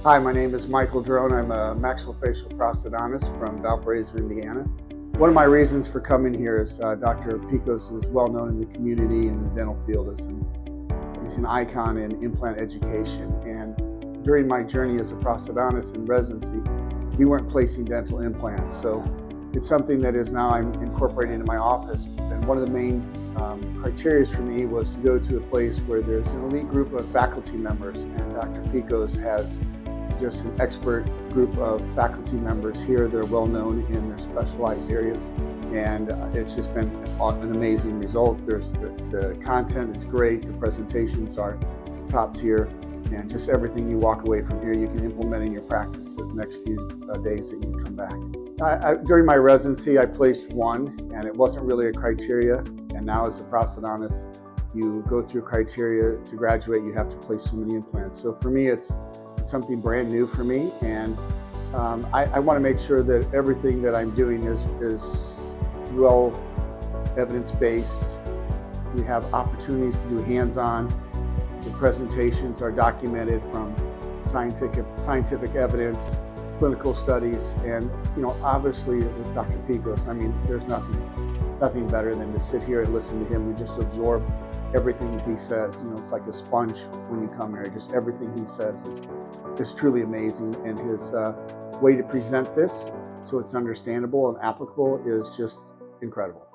Hi, my name is Michael Drone. I'm a maxillofacial prosthodontist from Valparaiso, Indiana. One of my reasons for coming here is Dr. Pikos is well known in the community and in the dental field he's an icon in implant education. And during my journey as a prosthodontist in residency, we weren't placing dental implants. So it's something that is now I'm incorporating into my office. And one of the main criteria for me was to go to a place where there's an elite group of faculty members. And Dr. Pikos has just an expert group of faculty members here that are well known in their specialized areas, and it's just been an amazing result. The content is great, the presentations are top tier, and just everything you walk away from here you can implement in your practice the next few days that you come back. During my residency I placed one, and it wasn't really a criteria, and now as a prosthodontist you go through criteria to graduate. You have to place so many implants. So for me it's something brand new for me, and I want to make sure that everything that I'm doing is well evidence-based. We have opportunities to do hands-on. The presentations are documented from scientific evidence, clinical studies, and obviously with Dr. Pikos, I mean, there's nothing better than to sit here and listen to him and just absorb everything that he says. It's like a sponge when you come here. Just everything he says is truly amazing, and his way to present this so it's understandable and applicable is just incredible.